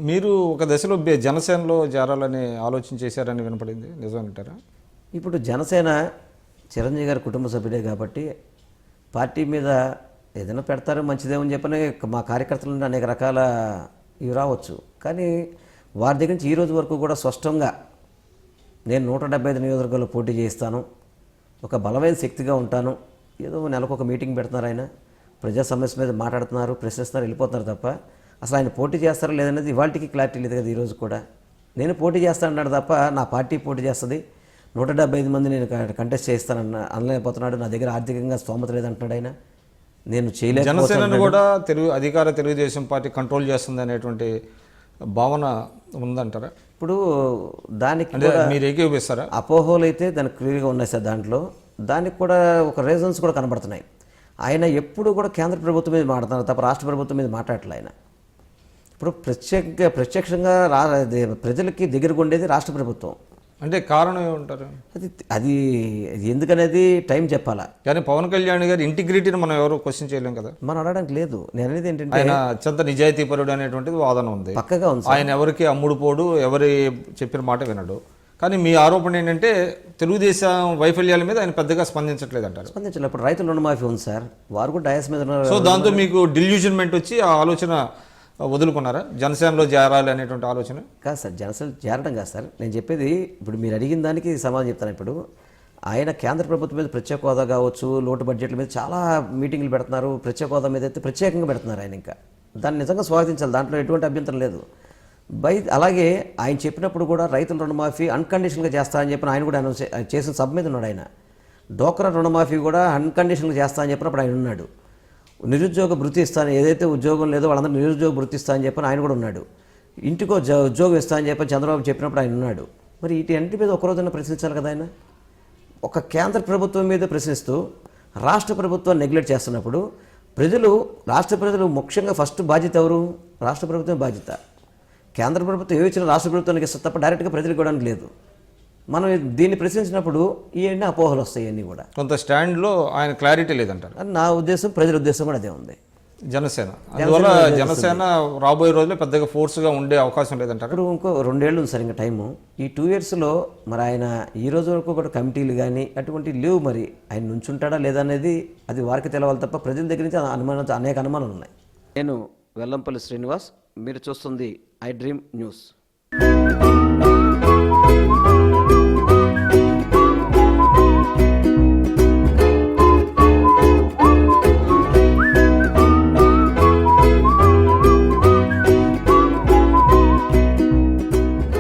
మీరు ఒక దశలో జనసేనలో చేరాలని ఆలోచన చేశారని వినపడింది, నిజమంటారా? ఇప్పుడు జనసేన చిరంజీవి గారి కుటుంబ సభ్యుడే కాబట్టి పార్టీ మీద ఏదైనా పెడతారో మంచిదేమని చెప్పని మా కార్యకర్తల నుండి అనేక రకాల ఇవి రావచ్చు. కానీ వారి దగ్గర నుంచి ఈ రోజు వరకు కూడా స్పష్టంగా నేను 175 నియోజకవర్గాల్లో పోటీ చేస్తాను, ఒక బలమైన శక్తిగా ఉంటాను, ఏదో నెలకు ఒక మీటింగ్ పెడుతున్నారు, ఆయన ప్రజా సమస్య మీద మాట్లాడుతున్నారు, ప్రశ్నిస్తున్నారు, వెళ్ళిపోతున్నారు తప్ప అసలు ఆయన పోటీ చేస్తారో లేదనేది ఇవాళకి క్లారిటీ లేదు కదా. ఈరోజు కూడా నేను పోటీ చేస్తానన్నాడు తప్ప నా పార్టీ పోటీ చేస్తుంది, 175 మంది నేను కంటెస్ట్ చేస్తానన్న అనలేకపోతున్నాడు, నా దగ్గర ఆర్థికంగా స్తోమత లేదంటున్నాడు ఆయన, నేను చేయలేదు. జనసేనను కూడా అధికార తెలుగుదేశం పార్టీ కంట్రోల్ చేస్తుంది అనేటువంటి భావన ఉందంటారా? ఇప్పుడు దానికి మీరు ఏకీభవిస్తారా? అపోహలు అయితే దానికి క్లియర్గా ఉన్నాయి సార్. దానికి కూడా ఒక రీజన్స్ కూడా కనబడుతున్నాయి. ఆయన ఎప్పుడు కూడా కేంద్ర ప్రభుత్వం మీద మాట్లాడుతున్నారు తప్ప రాష్ట్ర ప్రభుత్వం మీద మాట్లాడలే. ఆయన ఇప్పుడు ప్రత్యక్షంగా ప్రజలకి దగ్గరకు ఉండేది రాష్ట్ర ప్రభుత్వం. అంటే కారణం ఏమంటారు? అది ఎందుకనేది టైం చెప్పాలా. కానీ పవన్ కళ్యాణ్ గారి ఇంటిగ్రిటీని మనం ఎవరు క్వశ్చన్ చేయలేం కదా. మనం అడగడానికి లేదు. నేను అనేది ఏంటంటే ఆయన అత్యంత నిజాయితీపరుడు అనేటువంటిది వాదన ఉంది, పక్కగా ఉంది. ఆయన ఎవరికి అమ్ముడు పోడు, ఎవరి చెప్పిన మాట వినడు. కానీ మీ ఆరోపణ ఏంటంటే తెలుగుదేశం వైఫల్యాల మీద ఆయన పెద్దగా స్పందించట్లేదు అంటారు. స్పందించలేదు. ఇప్పుడు రైతుల రుణమాఫీ ఉంది సార్, వారు కూడా డయాస్ మీద ఉన్నారు. సో దాంతో మీకు డిల్యూజన్మెంట్ వచ్చి ఆ ఆలోచన వదులుకున్నారా, జనసేనలో చేరాలి అనేటువంటి ఆలోచన? కాదు సార్, జనసేన చేరడం కాదు సార్. నేను చెప్పేది ఇప్పుడు మీరు అడిగిన దానికి సమాధానం చెప్తాను. ఇప్పుడు ఆయన కేంద్ర ప్రభుత్వం మీద ప్రత్యేక హోదా కావచ్చు, లోటు బడ్జెట్ల మీద చాలా మీటింగ్లు పెడుతున్నారు, ప్రత్యేక హోదా మీద అయితే ప్రత్యేకంగా పెడుతున్నారు. ఆయన ఇంకా దాన్ని నిజంగా స్వాగతించాలి, దాంట్లో ఎటువంటి అభ్యంతరం లేదు. అలాగే ఆయన చెప్పినప్పుడు కూడా రైతుల రుణమాఫీ అన్కండిషన్గా చేస్తా అని చెప్పిన ఆయన కూడా అనౌన్స్ చేసిన సభ మీద ఉన్నాడు. ఆయన డోక్రా రుణమాఫీ కూడా అన్కండిషన్గా చేస్తా అని చెప్పినప్పుడు ఆయన ఉన్నాడు. నిరుద్యోగ భృతి ఇస్తాను, ఏదైతే ఉద్యోగం లేదో వాళ్ళందరూ నిరుద్యోగ భృతి ఇస్తా అని చెప్పని ఆయన కూడా ఉన్నాడు. ఇంటికో ఉద్యోగం ఇస్తా అని చెప్పి చంద్రబాబు చెప్పినప్పుడు ఆయన ఉన్నాడు. మరి వీటి మీద ఒకరోజున ప్రశ్నించాలి కదా. ఆయన ఒక కేంద్ర ప్రభుత్వం మీద ప్రశ్నిస్తూ రాష్ట్ర ప్రభుత్వాన్ని నెగ్లెక్ట్ చేస్తున్నప్పుడు రాష్ట్ర ప్రజలు ముఖ్యంగా ఫస్ట్ బాధ్యత ఎవరు? రాష్ట్ర ప్రభుత్వం బాధ్యత. కేంద్ర ప్రభుత్వం ఏమి ఇచ్చినా రాష్ట్ర ప్రభుత్వానికి ఇస్తే తప్ప డైరెక్ట్గా ప్రజలకు ఇవ్వడానికి లేదు. మనం దీన్ని ప్రశ్నించినప్పుడు ఇవన్నీ అపోహలు వస్తాయి. అన్నీ కూడా కొంత స్టాండ్లో ఆయన క్లారిటీ లేదంటారు. నా ఉద్దేశం, ప్రజల ఉద్దేశం కూడా అదే ఉంది. జనసేన అందువల్ల జనసేన రాబోయే రోజుల్లో పెద్దగా ఫోర్స్గా ఉండే అవకాశం లేదంటారు. ఇప్పుడు ఇంకో 2 ఏళ్ళు ఉంది సార్ ఇంకా టైము. ఈ 2 ఇయర్స్లో మరి ఆయన ఈ రోజు వరకు కూడా కమిటీలు కానీ అటువంటి లేవు. మరి ఆయన నుంచుంటాడా లేదా అనేది అది వారికి తెలవాలి తప్ప ప్రజల దగ్గర నుంచి అనేక అనుమానాలు ఉన్నాయి. నేను వెల్లంపల్లి శ్రీనివాస్, మీరు చూస్తుంది ఐ డ్రీమ్ న్యూస్.